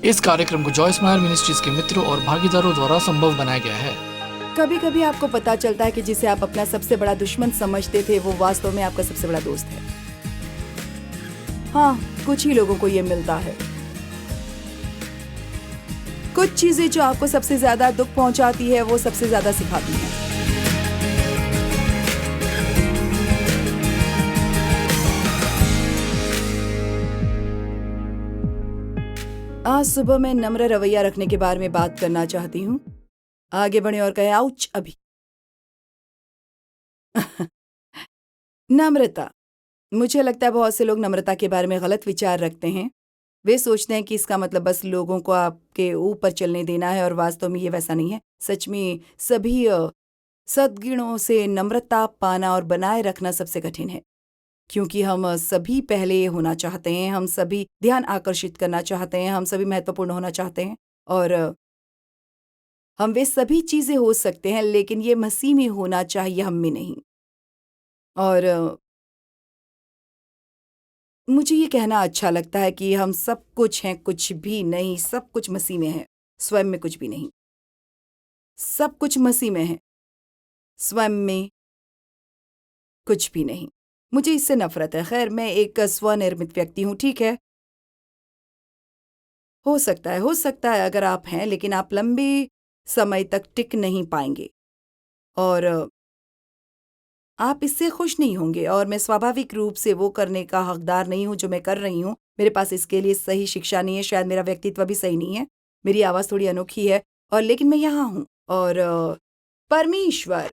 इस कार्यक्रम को जॉय स्माइल मिनिस्ट्रीज के मित्रों और भागीदारों द्वारा संभव बनाया गया है। कभी कभी आपको पता चलता है कि जिसे आप अपना सबसे बड़ा दुश्मन समझते थे वो वास्तव में आपका सबसे बड़ा दोस्त है। हाँ, कुछ ही लोगों को ये मिलता है। कुछ चीजें जो आपको सबसे ज्यादा दुख पहुंचाती है वो सबसे ज्यादा सिखाती हैं। आज सुबह मैं नम्र रवैया रखने के बारे में बात करना चाहती हूँ। आगे बढ़े और कहे आउच अभी। नम्रता। मुझे लगता है बहुत से लोग नम्रता के बारे में गलत विचार रखते हैं। वे सोचते हैं कि इसका मतलब बस लोगों को आपके ऊपर चलने देना है और वास्तव में ये वैसा नहीं है। सच में सभी सद्गुणों से नम्रता पाना और बनाए रखना सबसे कठिन है, क्योंकि हम सभी पहले होना चाहते हैं, हम सभी ध्यान आकर्षित करना चाहते हैं, हम सभी महत्वपूर्ण होना चाहते हैं और हम वे सभी चीजें हो सकते हैं, लेकिन ये मसीह में होना चाहिए, हम में नहीं। और मुझे ये कहना अच्छा लगता है कि हम सब कुछ हैं, कुछ भी नहीं। सब कुछ मसीह में है, स्वयं में कुछ भी नहीं। सब कुछ मसीह में है, स्वयं में कुछ भी नहीं। मुझे इससे नफरत है। खैर, मैं एक स्वनिर्मित व्यक्ति हूँ, ठीक है। हो सकता है अगर आप हैं, लेकिन आप लंबे समय तक टिक नहीं पाएंगे और आप इससे खुश नहीं होंगे। और मैं स्वाभाविक रूप से वो करने का हकदार नहीं हूं जो मैं कर रही हूं। मेरे पास इसके लिए सही शिक्षा नहीं है, शायद मेरा व्यक्तित्व भी सही नहीं है, मेरी आवाज थोड़ी अनोखी है, और लेकिन मैं यहाँ हूं। और परमेश्वर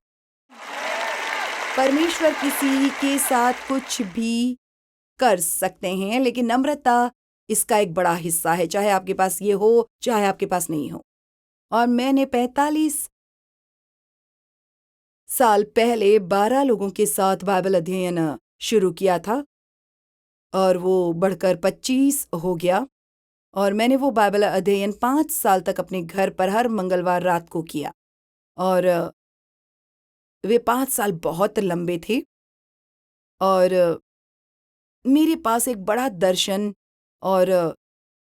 परमेश्वर किसी के साथ कुछ भी कर सकते हैं, लेकिन नम्रता इसका एक बड़ा हिस्सा है, चाहे आपके पास ये हो चाहे आपके पास नहीं हो। और मैंने 45 साल पहले 12 लोगों के साथ बाइबल अध्ययन शुरू किया था और वो बढ़कर 25 हो गया। और मैंने वो बाइबल अध्ययन 5 साल तक अपने घर पर हर मंगलवार रात को किया। और वे 5 साल बहुत लंबे थे और मेरे पास एक बड़ा दर्शन और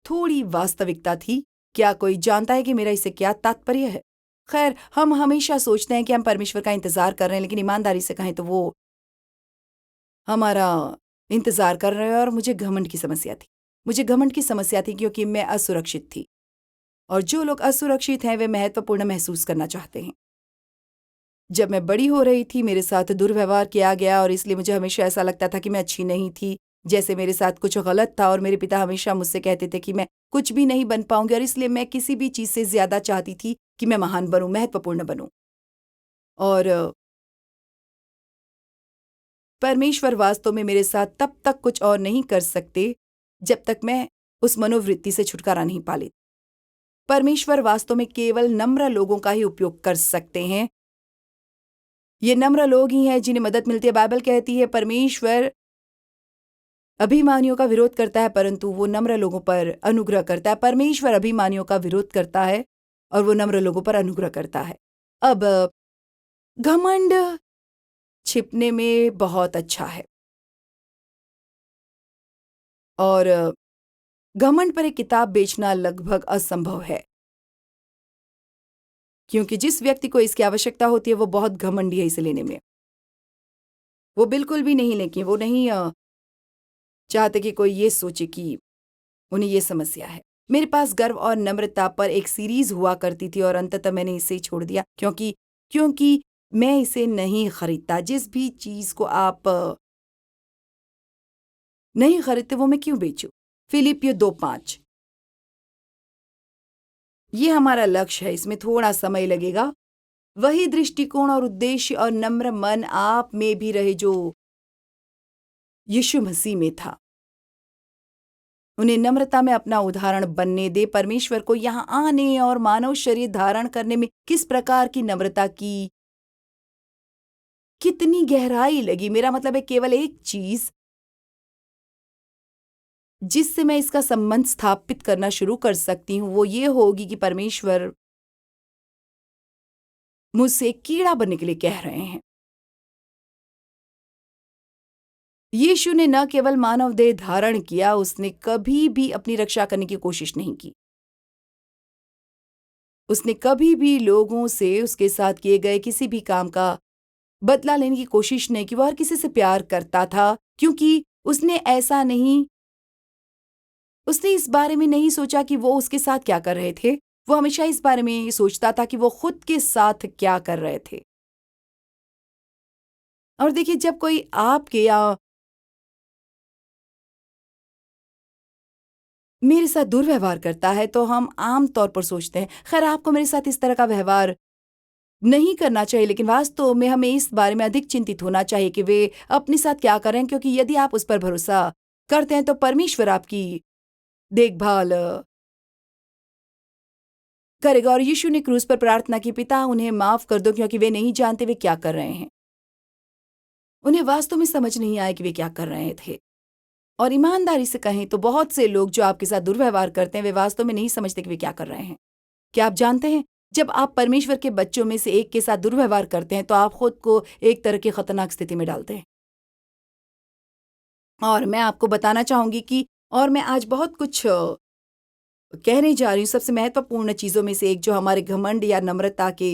थोड़ी वास्तविकता थी। क्या कोई जानता है कि मेरा इससे क्या तात्पर्य है? खैर, हम हमेशा सोचते हैं कि हम परमेश्वर का इंतजार कर रहे हैं, लेकिन ईमानदारी से कहें तो वो हमारा इंतजार कर रहे हैं। और मुझे घमंड की समस्या थी। मुझे घमंड की समस्या थी क्योंकि मैं असुरक्षित थी, और जो लोग असुरक्षित हैं वे महत्वपूर्ण महसूस करना चाहते हैं। जब मैं बड़ी हो रही थी, मेरे साथ दुर्व्यवहार किया गया और इसलिए मुझे हमेशा ऐसा लगता था कि मैं अच्छी नहीं थी, जैसे मेरे साथ कुछ गलत था। और मेरे पिता हमेशा मुझसे कहते थे कि मैं कुछ भी नहीं बन पाऊंगी, और इसलिए मैं किसी भी चीज से ज्यादा चाहती थी कि मैं महान बनूं, महत्वपूर्ण बनूं। और परमेश्वर वास्तव में मेरे साथ तब तक कुछ और नहीं कर सकते जब तक मैं उस मनोवृत्ति से छुटकारा नहीं पा लेती। परमेश्वर वास्तव में केवल नम्र लोगों का ही उपयोग कर सकते हैं। ये नम्र लोग ही हैं जिन्हें मदद मिलती है। बाइबल कहती है परमेश्वर अभिमानियों का विरोध करता है, परंतु वो नम्र लोगों पर अनुग्रह करता है। परमेश्वर अभिमानियों का विरोध करता है और वो नम्र लोगों पर अनुग्रह करता है। अब घमंड छिपने में बहुत अच्छा है, और घमंड पर एक किताब बेचना लगभग असंभव है, क्योंकि जिस व्यक्ति को इसकी आवश्यकता होती है वो बहुत घमंडी है इसे लेने में। वो बिल्कुल भी नहीं, लेकिन वो नहीं चाहते कि कोई ये सोचे कि उन्हें ये समस्या है। मेरे पास गर्व और नम्रता पर एक सीरीज हुआ करती थी और अंततः मैंने इसे छोड़ दिया, क्योंकि मैं इसे नहीं खरीदता। जिस भी चीज को आप नहीं खरीदते वो मैं क्यों बेचूं? फिलिपियो 2:5। ये हमारा लक्ष्य है, इसमें थोड़ा समय लगेगा। वही दृष्टिकोण और उद्देश्य और नम्र मन आप में भी रहे जो यीशु मसीह में था। उन्हें नम्रता में अपना उदाहरण बनने दे। परमेश्वर को यहाँ आने और मानव शरीर धारण करने में किस प्रकार की नम्रता की कितनी गहराई लगी। मेरा मतलब है केवल एक चीज जिससे मैं इसका संबंध स्थापित करना शुरू कर सकती हूँ वो ये होगी कि परमेश्वर मुझसे कीड़ा बनने के लिए कह रहे हैं। यीशु ने न केवल मानव देह धारण किया, उसने कभी भी अपनी रक्षा करने की कोशिश नहीं की। उसने कभी भी लोगों से उसके साथ किए गए किसी भी काम का बदला लेने की कोशिश नहीं की। वो हर किसी से प्यार करता था, क्योंकि उसने इस बारे में नहीं सोचा कि वो उसके साथ क्या कर रहे थे। वो हमेशा इस बारे में ये सोचता था कि वो खुद के साथ क्या कर रहे थे। और देखिए, जब कोई आपके या मेरे साथ दुर्व्यवहार करता है तो हम आम तौर पर सोचते हैं, खैर आपको मेरे साथ इस तरह का व्यवहार नहीं करना चाहिए, लेकिन वास्तव में हमें इस बारे में अधिक चिंतित होना चाहिए कि वे अपने साथ क्या कर रहे हैं, क्योंकि यदि आप उस पर भरोसा करते हैं तो परमेश्वर आपकी देखभाल करेगा। और यीशु ने क्रूस पर प्रार्थना की, पिता उन्हें माफ कर दो क्योंकि वे नहीं जानते वे क्या कर रहे हैं। उन्हें वास्तव में समझ नहीं आया कि वे क्या कर रहे थे। और ईमानदारी से कहें तो बहुत से लोग जो आपके साथ दुर्व्यवहार करते हैं वे वास्तव में नहीं समझते कि वे क्या कर रहे हैं। क्या आप जानते हैं, जब आप परमेश्वर के बच्चों में से एक के साथ दुर्व्यवहार करते हैं तो आप खुद को एक तरह की खतरनाक स्थिति में डालते हैं। और मैं आपको बताना चाहूंगी कि और मैं आज बहुत कुछ कहने जा रही हूँ। सबसे महत्वपूर्ण चीजों में से एक जो हमारे घमंड या नम्रता के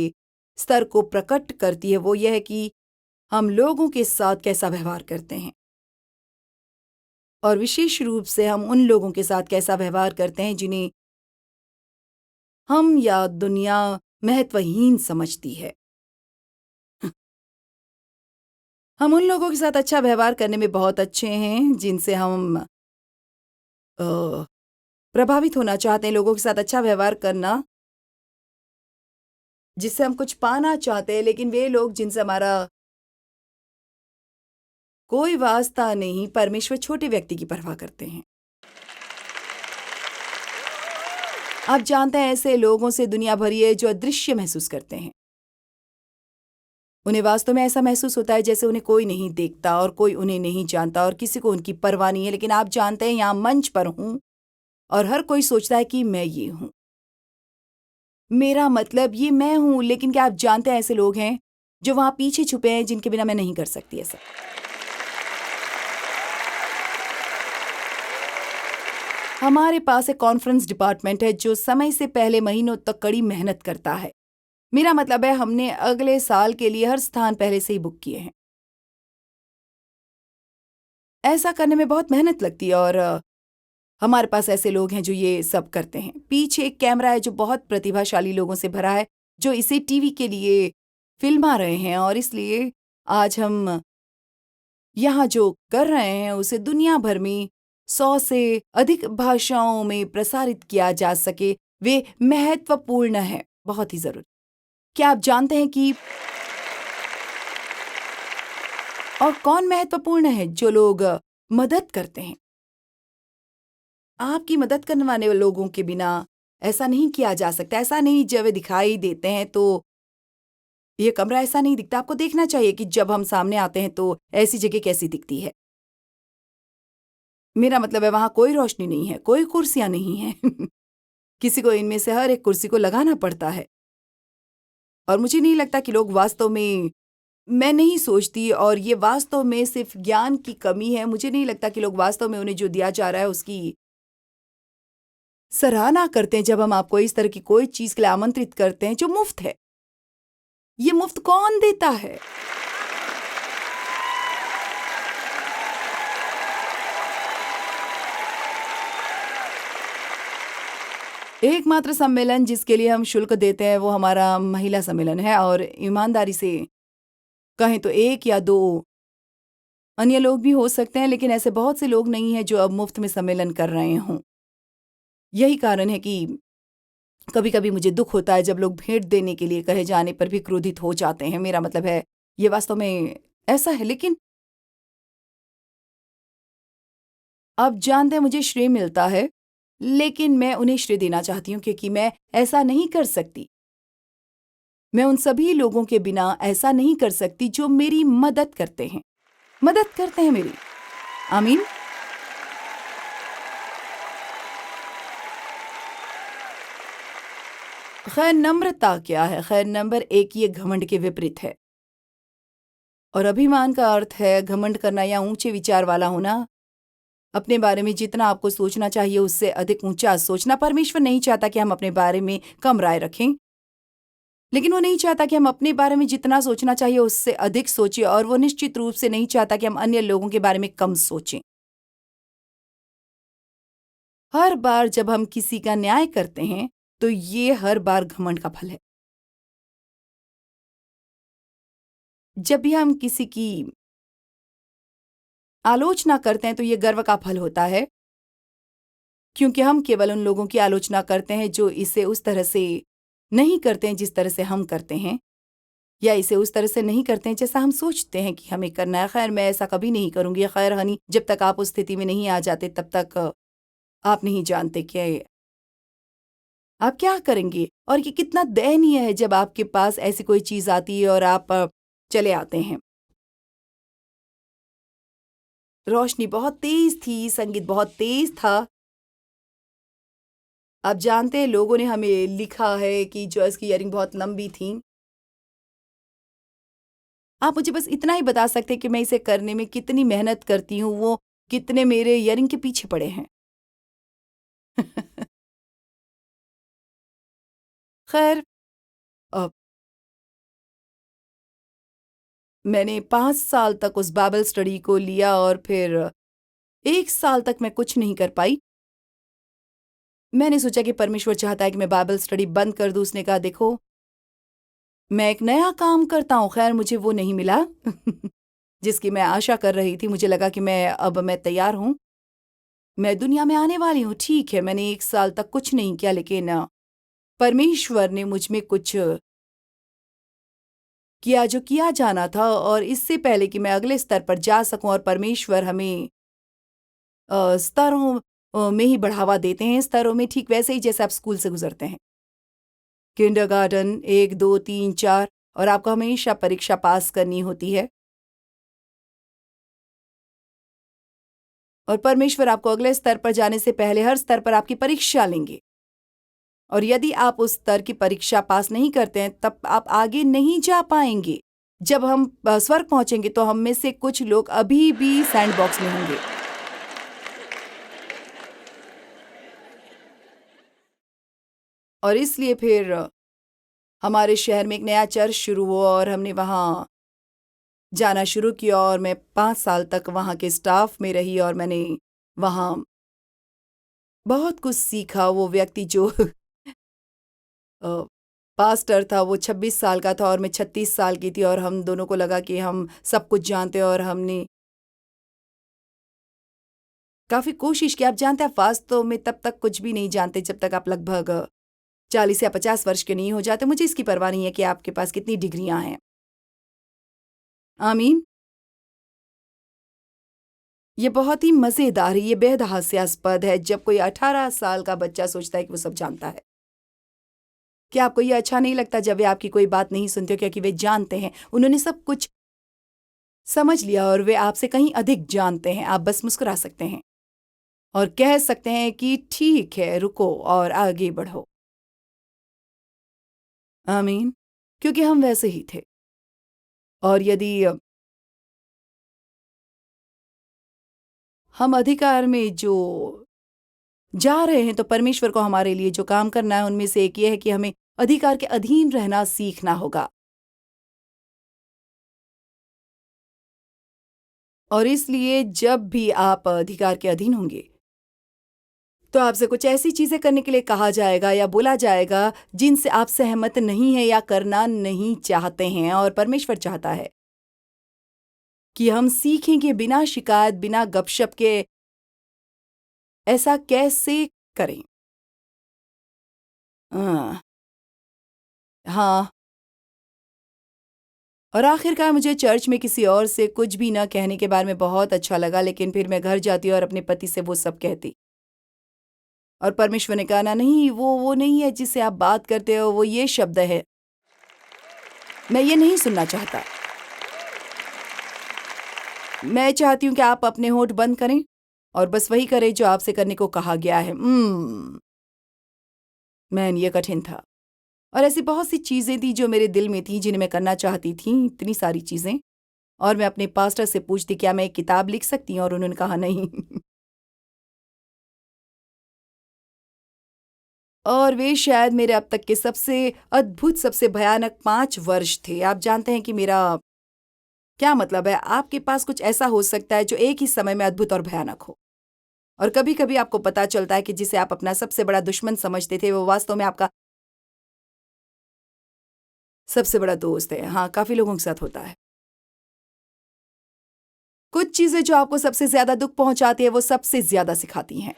स्तर को प्रकट करती है वो यह है कि हम लोगों के साथ कैसा व्यवहार करते हैं, और विशेष रूप से हम उन लोगों के साथ कैसा व्यवहार करते हैं जिन्हें हम या दुनिया महत्वहीन समझती है। हम उन लोगों के साथ अच्छा व्यवहार करने में बहुत अच्छे हैं जिनसे हम प्रभावित होना चाहते हैं, लोगों के साथ अच्छा व्यवहार करना जिससे हम कुछ पाना चाहते हैं, लेकिन वे लोग जिनसे हमारा कोई वास्ता नहीं, परमेश्वर छोटे व्यक्ति की परवाह करते हैं। आप जानते हैं, ऐसे लोगों से दुनिया भरी है जो अदृश्य महसूस करते हैं। उन्हें वास्तव में ऐसा महसूस होता है जैसे उन्हें कोई नहीं देखता और कोई उन्हें नहीं जानता और किसी को उनकी परवाह नहीं है। लेकिन आप जानते हैं, यहाँ मंच पर हूं और हर कोई सोचता है कि मैं ये हूं, मेरा मतलब ये मैं हूं। लेकिन क्या आप जानते हैं, ऐसे लोग हैं जो वहां पीछे छुपे हैं जिनके बिना मैं नहीं कर सकती ऐसा। हमारे पास एक कॉन्फ्रेंस डिपार्टमेंट है जो समय से पहले महीनों तक कड़ी मेहनत करता है। मेरा मतलब है, हमने अगले साल के लिए हर स्थान पहले से ही बुक किए हैं। ऐसा करने में बहुत मेहनत लगती है और हमारे पास ऐसे लोग हैं जो ये सब करते हैं। पीछे एक कैमरा है जो बहुत प्रतिभाशाली लोगों से भरा है जो इसे टीवी के लिए फिल्मा रहे हैं, और इसलिए आज हम यहाँ जो कर रहे हैं उसे दुनिया भर में 100 से अधिक भाषाओं में प्रसारित किया जा सके। वे महत्वपूर्ण है, बहुत ही जरूरी। क्या आप जानते हैं कि और कौन महत्वपूर्ण है? जो लोग मदद करते हैं। आपकी मदद करने वाले लोगों के बिना ऐसा नहीं किया जा सकता। ऐसा नहीं, जब वे दिखाई देते हैं तो ये कमरा ऐसा नहीं दिखता। आपको देखना चाहिए कि जब हम सामने आते हैं तो ऐसी जगह कैसी दिखती है। मेरा मतलब है, वहां कोई रोशनी नहीं है, कोई कुर्सियां नहीं हैं। किसी को इनमें से हर एक कुर्सी को लगाना पड़ता है। और मुझे नहीं लगता कि लोग वास्तव में, मैं नहीं सोचती, और ये वास्तव में सिर्फ ज्ञान की कमी है। मुझे नहीं लगता कि लोग वास्तव में उन्हें जो दिया जा रहा है उसकी सराहना करते हैं। जब हम आपको इस तरह की कोई चीज के लिए आमंत्रित करते हैं जो मुफ्त है, ये मुफ्त कौन देता है? एकमात्र सम्मेलन जिसके लिए हम शुल्क देते हैं वो हमारा महिला सम्मेलन है, और ईमानदारी से कहें तो एक या दो अन्य लोग भी हो सकते हैं, लेकिन ऐसे बहुत से लोग नहीं हैं जो अब मुफ्त में सम्मेलन कर रहे हों। यही कारण है कि कभी कभी मुझे दुख होता है जब लोग भेंट देने के लिए कहे जाने पर भी क्रोधित हो जाते हैं। मेरा मतलब है, ये वास्तव में ऐसा है। लेकिन अब जानते हैं, मुझे श्रेय मिलता है, लेकिन मैं उन्हें श्रेय देना चाहती हूँ क्योंकि मैं ऐसा नहीं कर सकती। मैं उन सभी लोगों के बिना ऐसा नहीं कर सकती जो मेरी मदद करते हैं मेरी। आमीन। खैर, नम्रता क्या है? खैर, नंबर 1 ये घमंड के विपरीत है। और अभिमान का अर्थ है घमंड करना या ऊंचे विचार वाला होना। अपने बारे में जितना आपको सोचना चाहिए उससे अधिक ऊंचा सोचना। परमेश्वर नहीं चाहता कि हम अपने बारे में कम राय रखें। लेकिन वो नहीं चाहता कि हम अपने बारे में जितना सोचना चाहिए उससे अधिक सोचें, और वो निश्चित रूप से नहीं चाहता कि हम अन्य लोगों के बारे में कम सोचें। हर बार जब हम किसी का न्याय करते हैं तो ये हर बार घमंड का फल है। जब भी हम किसी की आलोचना करते हैं तो ये गर्व का फल होता है, क्योंकि हम केवल उन लोगों की आलोचना करते हैं जो इसे उस तरह से नहीं करते हैं जिस तरह से हम करते हैं, या इसे उस तरह से नहीं करते हैं जैसा हम सोचते हैं कि हमें करना है। खैर, मैं ऐसा कभी नहीं करूंगी। खैर हनी, जब तक आप उस स्थिति में नहीं आ जाते तब तक आप नहीं जानते कि आप क्या करेंगे, और ये कितना दयनीय है जब आपके पास ऐसी कोई चीज आती है और आप चले आते हैं। रोशनी बहुत तेज थी, संगीत बहुत तेज था। आप जानते हैं, लोगों ने हमें लिखा है कि जॉयस की इयरिंग बहुत लंबी थी। आप मुझे बस इतना ही बता सकते हैं कि मैं इसे करने में कितनी मेहनत करती हूँ, वो कितने मेरे इयरिंग के पीछे पड़े हैं। खैर, अ, मैंने 5 साल तक उस बाइबल स्टडी को लिया और फिर 1 साल तक मैं कुछ नहीं कर पाई। मैंने सोचा कि परमेश्वर चाहता है कि मैं बाइबल स्टडी बंद कर दूँ। उसने कहा, देखो, मैं एक नया काम करता हूँ। खैर, मुझे वो नहीं मिला जिसकी मैं आशा कर रही थी। मुझे लगा कि मैं तैयार हूँ, मैं दुनिया में आने वाली हूँ। ठीक है, मैंने 1 साल तक कुछ नहीं किया, लेकिन परमेश्वर ने मुझ में कुछ किया जो किया जाना था, और इससे पहले कि मैं अगले स्तर पर जा सकूं, और परमेश्वर हमें स्तरों में ही बढ़ावा देते हैं, स्तरों में, ठीक वैसे ही जैसे आप स्कूल से गुजरते हैं। किंडरगार्टन 1, 2, 3, 4, और आपको हमेशा परीक्षा पास करनी होती है, और परमेश्वर आपको अगले स्तर पर जाने से पहले हर स्तर पर आपकी परीक्षा लेंगे। और यदि आप उस स्तर की परीक्षा पास नहीं करते हैं, तब आप आगे नहीं जा पाएंगे। जब हम स्वर्ग पहुंचेंगे तो हम में से कुछ लोग अभी भी सैंडबॉक्स में होंगे। और इसलिए फिर हमारे शहर में एक नया चर्च शुरू हुआ और हमने वहाँ जाना शुरू किया, और मैं 5 साल तक वहाँ के स्टाफ में रही, और मैंने वहाँ बहुत कुछ सीखा। वो व्यक्ति जो अ, पास्टर था, वो 26 साल का था और मैं 36 साल की थी, और हम दोनों को लगा कि हम सब कुछ जानते हैं, और हमने काफ़ी कोशिश की। आप जानते हैं, आप वास्तव में तब तक कुछ भी नहीं जानते जब तक आप लगभग 40 या 50 वर्ष के नहीं हो जाते। मुझे इसकी परवाह नहीं है कि आपके पास कितनी डिग्रियां हैं। आमीन। ये बहुत ही मज़ेदार है, ये बेहद हास्यास्पद है जब कोई 18 साल का बच्चा सोचता है कि वो सब जानता है। क्या आपको ये अच्छा नहीं लगता जब वे आपकी कोई बात नहीं सुनते, क्योंकि वे जानते हैं, उन्होंने सब कुछ समझ लिया और वे आपसे कहीं अधिक जानते हैं। आप बस मुस्कुरा सकते हैं और कह सकते हैं कि ठीक है, रुको और आगे बढ़ो। आमीन। क्योंकि हम वैसे ही थे। और यदि हम अधिकार में जो जा रहे हैं, तो परमेश्वर को हमारे लिए जो काम करना है उनमें से एक ये है कि हमें अधिकार के अधीन रहना सीखना होगा। और इसलिए जब भी आप अधिकार के अधीन होंगे, तो आपसे कुछ ऐसी चीजें करने के लिए कहा जाएगा या बोला जाएगा जिनसे आप सहमत नहीं हैं या करना नहीं चाहते हैं, और परमेश्वर चाहता है कि हम सीखें कि बिना शिकायत, बिना गपशप के ऐसा कैसे करें। हाँ। हाँ। और आखिरकार मुझे चर्च में किसी और से कुछ भी न कहने के बारे में बहुत अच्छा लगा, लेकिन फिर मैं घर जाती और अपने पति से वो सब कहती, और परमेश्वर ने कहा, ना, नहीं, वो नहीं है जिससे आप बात करते हो, वो ये शब्द है, मैं ये नहीं सुनना चाहता। मैं चाहती हूँ कि आप अपने होंठ बंद करें और बस वही करें जो आपसे करने को कहा गया है। मैन, ये कठिन था। और ऐसी बहुत सी चीजें थी जो मेरे दिल में थी, जिन्हें मैं करना चाहती थी, इतनी सारी चीजें। और मैं अपने पास्टर से पूछती, क्या मैं एक किताब लिख सकती हूँ, और उन्होंने कहा नहीं। और वे शायद मेरे अब तक के सबसे अद्भुत, सबसे भयानक 5 वर्ष थे। आप जानते हैं कि मेरा क्या मतलब है? आपके पास कुछ ऐसा हो सकता है जो एक ही समय में अद्भुत और भयानक हो। और कभी-कभी आपको पता चलता है कि जिसे आप अपना सबसे बड़ा दुश्मन समझते थे, वो वास्तव में आपका सबसे बड़ा दोस्त है। हाँ, काफ़ी लोगों के साथ होता है। कुछ चीज़ें जो आपको सबसे ज़्यादा दुःख पहुँचाती हैं, वो सबसे ज़्यादा सिखाती हैं।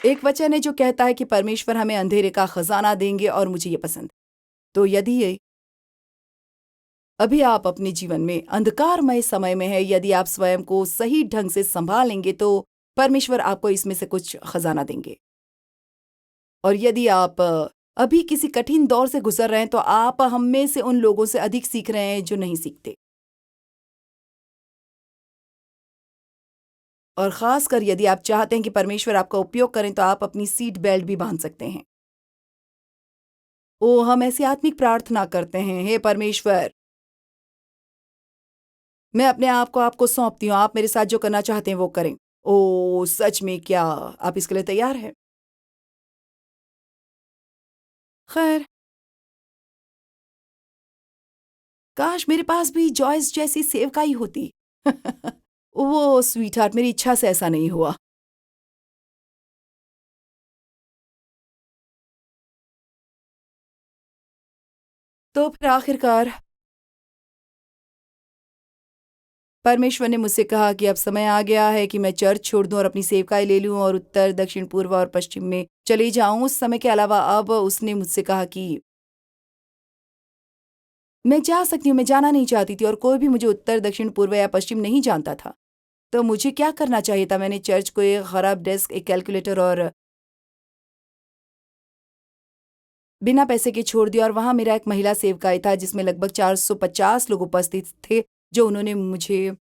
एक वचन है जो कहता है कि परमेश्वर हमें अंधेरे का खजाना देंगे और मुझे ये पसंद है। तो यदि ये अभी आप अपने जीवन में अंधकारमय समय में है, यदि आप स्वयं को सही ढंग से संभालेंगे तो परमेश्वर आपको इसमें से कुछ खजाना देंगे। और यदि आप अभी किसी कठिन दौर से गुजर रहे हैं तो आप हम में से उन लोगों से अधिक सीख रहे हैं जो नहीं सीखते। और खासकर यदि आप चाहते हैं कि परमेश्वर आपका उपयोग करें तो आप अपनी सीट बेल्ट भी बांध सकते हैं। ओ, हम ऐसी आत्मिक प्रार्थना करते हैं, हे परमेश्वर, मैं अपने आप को आपको सौंपती हूँ, आप मेरे साथ जो करना चाहते हैं वो करें। ओ सच में, क्या आप इसके लिए तैयार हैं? खैर, काश मेरे पास भी जॉयस जैसी सेवकाई होती। वो स्वीटहार्ट, मेरी इच्छा से ऐसा नहीं हुआ। तो फिर आखिरकार परमेश्वर ने मुझसे कहा कि अब समय आ गया है कि मैं चर्च छोड़ दूं और अपनी सेवकाई ले लूं और उत्तर, दक्षिण, पूर्व और पश्चिम में चली जाऊं। उस समय के अलावा अब उसने मुझसे कहा कि मैं जा सकती हूँ, मैं जाना नहीं चाहती थी और कोई भी मुझे उत्तर, दक्षिण, पूर्व या पश्चिम नहीं जानता था। तो मुझे क्या करना चाहिए था? मैंने चर्च को एक खराब डेस्क, एक कैलकुलेटर और बिना पैसे के छोड़ दिया और वहाँ मेरा एक महिला सेवकाई था जिसमें लगभग 450 लोग उपस्थित थे, जो उन्होंने मुझे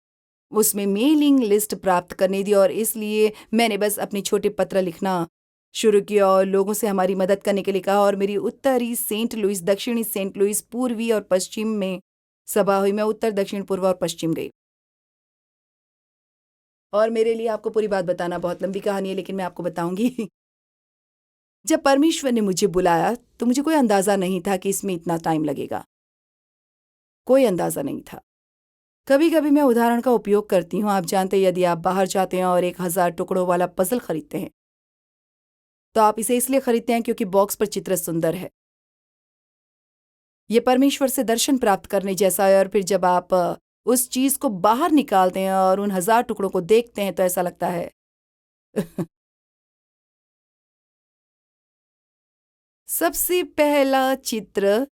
उसमें मेलिंग लिस्ट प्राप्त करने दी और इसलिए मैंने बस अपने छोटे पत्र लिखना शुरू किया और लोगों से हमारी मदद करने के लिए कहा और मेरी उत्तरी सेंट लुइस, दक्षिणी सेंट लुइस, पूर्वी और पश्चिम में सभा हुई। मैं उत्तर, दक्षिण, पूर्व और पश्चिम गई। और मेरे लिए आपको पूरी बात बताना बहुत लंबी कहानी है, लेकिन मैं आपको बताऊंगी। जब परमेश्वर ने मुझे बुलाया तो मुझे कोई अंदाजा नहीं था कि इसमें इतना टाइम लगेगा। कोई अंदाजा नहीं था। कभी-कभी मैं उदाहरण का उपयोग करती हूँ। आप जानते हैं, यदि आप बाहर जाते हैं और 1000 टुकड़ों वाला पज़ल खरीदते हैं, तो आप इसे इसलिए खरीदते हैं क्योंकि बॉक्स पर चित्र सुंदर है। ये परमेश्वर से दर्शन प्राप्त करने जैसा है और फिर जब आप उस चीज़ को बाहर निकालते हैं और उन 1000 टुकड़ों को देखते हैं तो ऐसा लगता है सबसे पहला चित्र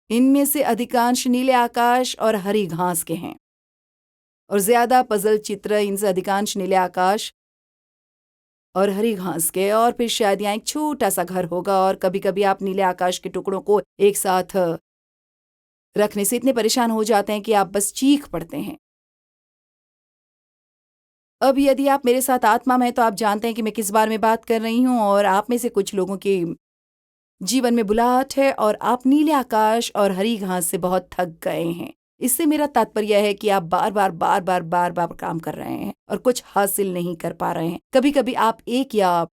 इनमें से अधिकांश नीले आकाश और हरी घास के हैं और ज़्यादा पज़ल चित्र इनसे अधिकांश नीले आकाश और हरी घास के और फिर शायद यहाँ एक छोटा-सा घर होगा और कभी-कभी आप नीले आकाश के टुकड़ों को एक साथ रखने से इतने परेशान हो जाते हैं कि आप बस चीख पड़ते हैं। अब यदि आप मेरे साथ आत्मा में हैं तो आप जानते हैं कि मैं किस बारे में बात कर रही हूँ और आप में से कुछ लोगों के जीवन में बुलाहट है और आप नीले आकाश और हरी घास से बहुत थक गए हैं। इससे मेरा तात्पर्य है कि आप बार-बार काम कर रहे हैं और कुछ हासिल नहीं कर पा रहे हैं। कभी-कभी आप 1 या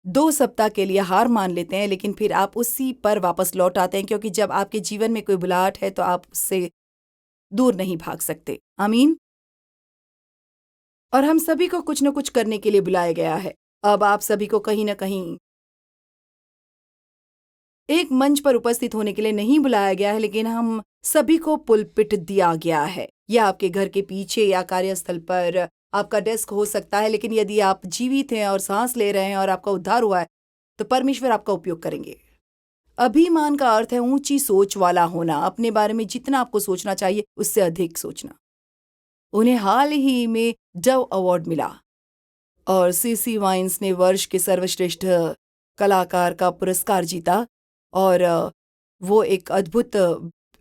2 सप्ताह के लिए हार मान लेते हैं, लेकिन फिर आप उसी पर वापस लौट आते हैं क्योंकि जब आपके जीवन में कोई बुलाहट है तो आप उससे दूर नहीं भाग सकते। आमीन? और हम सभी को कुछ न कुछ करने के लिए बुलाया गया है। अब आप सभी को कहीं न कहीं एक मंच पर उपस्थित होने के लिए नहीं बुलाया गया है, लेकिन हम सभी को पुलपिट दिया गया है। यह आपके घर के पीछे या कार्यस्थल पर आपका डेस्क हो सकता है, लेकिन यदि आप जीवित हैं और सांस ले रहे हैं और आपका उद्धार हुआ है, तो परमेश्वर आपका उपयोग करेंगे। अभिमान का अर्थ है ऊंची सोच वाला होना, अपने बारे में जितना आपको सोचना चाहिए उससे अधिक सोचना। उन्हें हाल ही में डव अवार्ड मिला और सीसी वाइन्स ने वर्ष के सर्वश्रेष्ठ कलाकार का पुरस्कार जीता और वो एक अद्भुत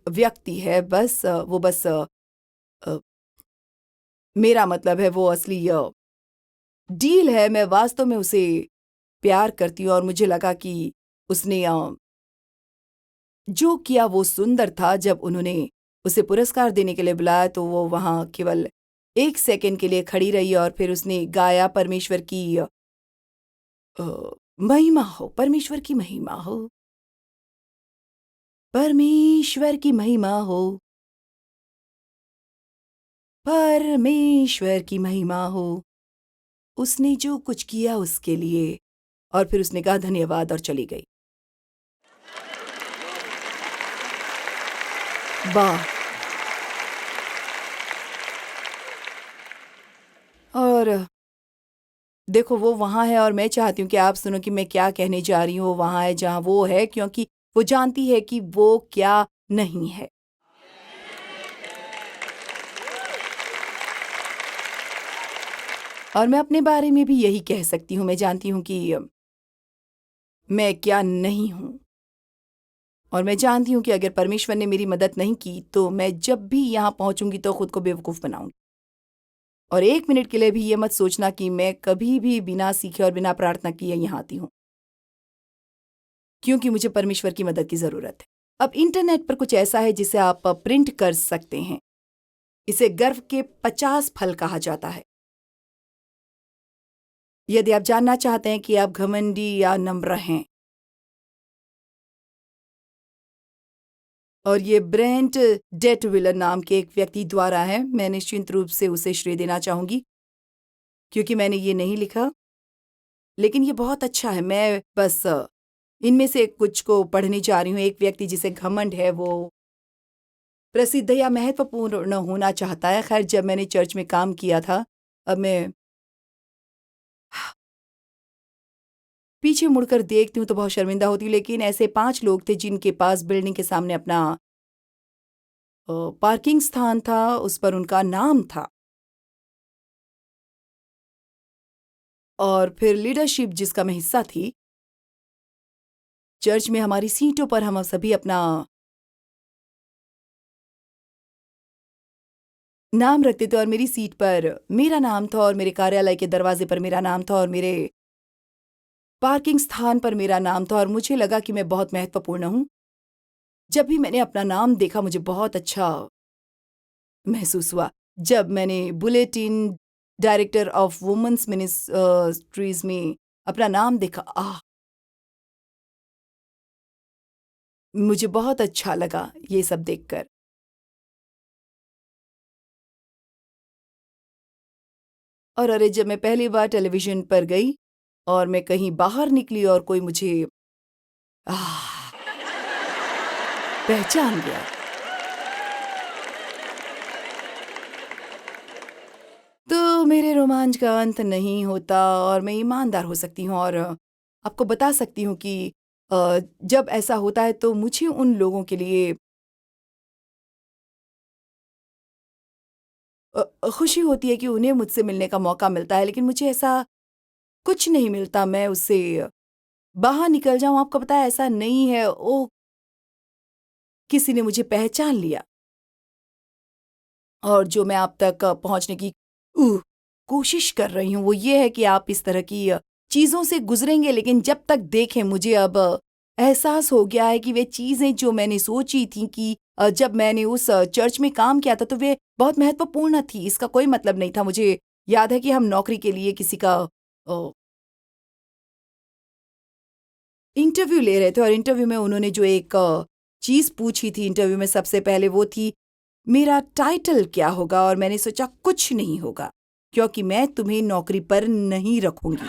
व्यक्ति है। वो बस अ, मेरा मतलब है वो असली डील है। मैं वास्तव में उसे प्यार करती हूँ और मुझे लगा कि उसने जो किया वो सुंदर था। जब उन्होंने उसे पुरस्कार देने के लिए बुलाया तो वो वहाँ केवल 1 सेकंड के लिए खड़ी रही और फिर उसने गाया, परमेश्वर की महिमा हो, परमेश्वर की महिमा हो, परमेश्वर की महिमा हो, परमेश्वर की महिमा हो, उसने जो कुछ किया उसके लिए। और फिर उसने कहा धन्यवाद और चली गई। वाह! और देखो वो वहाँ है और मैं चाहती हूँ कि आप सुनो कि मैं क्या कहने जा रही हूँ। वो वहाँ है जहाँ वो है, क्योंकि वो जानती है कि वो क्या नहीं है। और मैं अपने बारे में भी यही कह सकती हूँ। मैं जानती हूँ कि मैं क्या नहीं हूँ। और मैं जानती हूँ कि अगर परमेश्वर ने मेरी मदद नहीं की तो मैं जब भी यहाँ पहुँचूँगी तो खुद को बेवकूफ़ बनाऊँगी। और 1 मिनट के लिए भी ये मत सोचना कि मैं कभी भी बिना सीखे और बिना प्रार्थना किए यहाँ आती हूँ, क्योंकि मुझे परमेश्वर की मदद की ज़रूरत है। अब इंटरनेट पर कुछ ऐसा है जिसे आप प्रिंट कर सकते हैं। इसे गर्व के 50 फल कहा जाता है। यदि आप जानना चाहते हैं कि आप घमंडी या नम्र हैं, और ये ब्रेंट डेटविलर नाम के एक व्यक्ति द्वारा है। मैं निश्चित रूप से उसे श्रेय देना चाहूंगी, क्योंकि मैंने ये नहीं लिखा, लेकिन ये बहुत अच्छा है। मैं बस इनमें से कुछ को पढ़ने जा रही हूँ। एक व्यक्ति जिसे घमंड है, वो प्रसिद्ध या महत्वपूर्ण होना चाहता है। खैर, जब मैंने चर्च में काम किया था, अब मैं पीछे मुड़कर देखती हूँ तो बहुत शर्मिंदा होती हूँ, लेकिन ऐसे 5 लोग थे जिनके पास बिल्डिंग के सामने अपना पार्किंग स्थान था, उस पर उनका नाम था। और फिर लीडरशिप जिसका मैं हिस्सा थी, चर्च में हमारी सीटों पर हम सभी अपना नाम रखते थे और मेरी सीट पर मेरा नाम था और मेरे कार्यालय के दरवाजे पर मेरा नाम था और मेरे पार्किंग स्थान पर मेरा नाम था और मुझे लगा कि मैं बहुत महत्वपूर्ण हूँ। जब भी मैंने अपना नाम देखा मुझे बहुत अच्छा महसूस हुआ। जब मैंने bulletin director of women's ministries में अपना नाम देखा, मुझे बहुत अच्छा लगा ये सब देखकर। और अरे, जब मैं पहली बार टेलीविज़न पर गई और मैं कहीं बाहर निकली और कोई मुझे आह! पहचान गया, तो मेरे रोमांच का अंत नहीं होता और मैं ईमानदार हो सकती हूँ और आपको बता सकती हूँ कि जब ऐसा होता है तो मुझे उन लोगों के लिए खुशी होती है कि उन्हें मुझसे मिलने का मौका मिलता है, लेकिन मुझे ऐसा कुछ नहीं मिलता। मैं उससे बाहर निकल जाऊँ, आपको पता है ऐसा नहीं है, ओह! किसी ने मुझे पहचान लिया। और जो मैं आप तक पहुँचने की कोशिश कर रही हूँ, वो ये है कि आप इस तरह की चीज़ों से गुज़रेंगे, लेकिन जब तक देखें, मुझे अब एहसास हो गया है कि वे चीज़ें जो मैंने सोची थी कि जब मैंने उस चर्च में काम किया था, तो वे बहुत महत्वपूर्ण थी। इसका कोई मतलब नहीं था। मुझे याद है कि हम नौकरी के लिए किसी का अ, इंटरव्यू ले रहे थे और इंटरव्यू में उन्होंने जो एक चीज़ पूछी थी इंटरव्यू में सबसे पहले, वो थी मेरा टाइटल क्या होगा? और मैंने सोचा कुछ नहीं होगा, क्योंकि मैं तुम्हें नौकरी पर नहीं रखूंगी।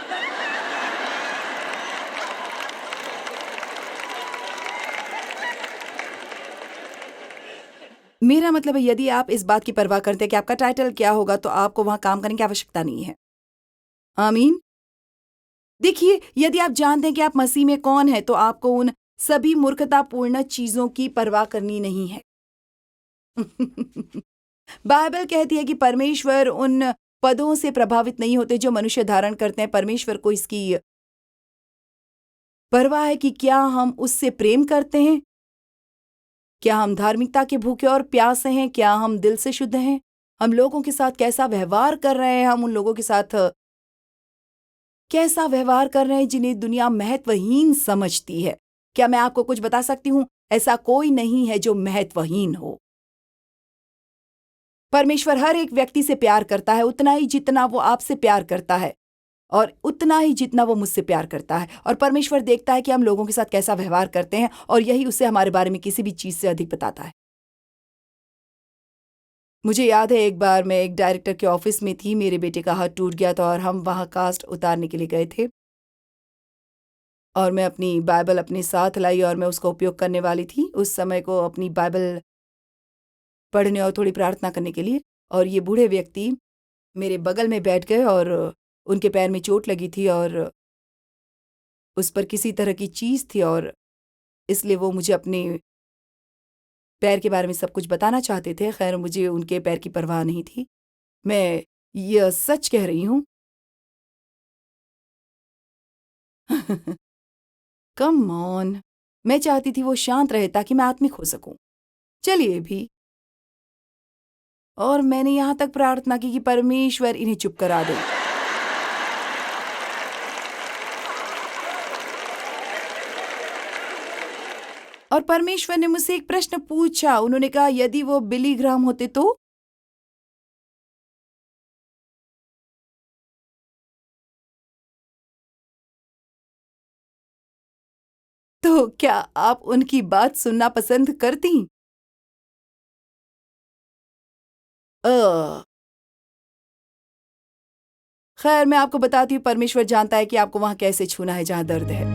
मेरा मतलब है, यदि आप इस बात की परवाह करते हैं कि आपका टाइटल क्या होगा, तो आपको वहां काम करने की आवश्यकता नहीं है। आमीन। देखिए, यदि आप जानते हैं कि आप मसीह में कौन है, तो आपको उन सभी मूर्खतापूर्ण चीजों की परवाह करनी नहीं है। बाइबल कहती है कि परमेश्वर उन पदों से प्रभावित नहीं होते जो मनुष्य धारण करते हैं। परमेश्वर को इसकी परवाह है कि क्या हम उससे प्रेम करते हैं, क्या हम धार्मिकता के भूखे और प्यासे हैं, क्या हम दिल से शुद्ध हैं, हम लोगों के साथ कैसा व्यवहार कर रहे हैं, हम उन लोगों के साथ कैसा व्यवहार कर रहे हैं जिन्हें दुनिया महत्वहीन समझती है। क्या मैं आपको कुछ बता सकती हूँ? ऐसा कोई नहीं है जो महत्वहीन हो। परमेश्वर हर एक व्यक्ति से प्यार करता है, उतना ही जितना वो आपसे प्यार करता है और उतना ही जितना वो मुझसे प्यार करता है। और परमेश्वर देखता है कि हम लोगों के साथ कैसा व्यवहार करते हैं, और यही उसे हमारे बारे में किसी भी चीज से अधिक बताता है। मुझे याद है एक बार मैं एक डायरेक्टर के ऑफिस में थी, मेरे बेटे का हाथ टूट गया था और हम वहाँ कास्ट उतारने के लिए गए थे, और मैं अपनी बाइबल अपने साथ लाई और मैं उसका उपयोग करने वाली थी उस समय को अपनी बाइबल पढ़ने और थोड़ी प्रार्थना करने के लिए। और ये बूढ़े व्यक्ति मेरे बगल में बैठ गए और उनके पैर में चोट लगी थी और उस पर किसी तरह की चीज थी, और इसलिए वो मुझे अपने पैर के बारे में सब कुछ बताना चाहते थे। खैर, मुझे उनके पैर की परवाह नहीं थी। मैं यह सच कह रही हूँ। कम ऑन, मैं चाहती थी वो शांत रहे ताकि मैं आत्मिक हो सकूं। चलिए भी। और मैंने यहां तक प्रार्थना की कि परमेश्वर इन्हें चुप करा दे। और परमेश्वर ने मुझसे एक प्रश्न पूछा। उन्होंने कहा, यदि वो बिली ग्राहम होते तो क्या आप उनकी बात सुनना पसंद करती? अ खैर, मैं आपको बताती हूँ, परमेश्वर जानता है कि आपको वहां कैसे छूना है जहां दर्द है।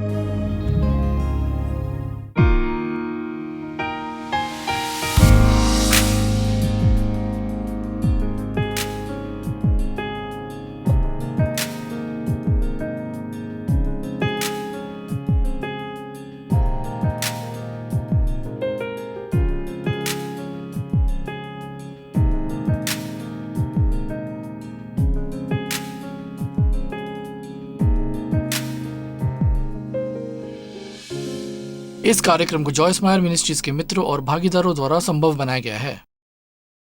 इस कार्यक्रम को जॉयस मायर मिनिस्ट्रीज के मित्रों और भागीदारों द्वारा संभव बनाया गया है।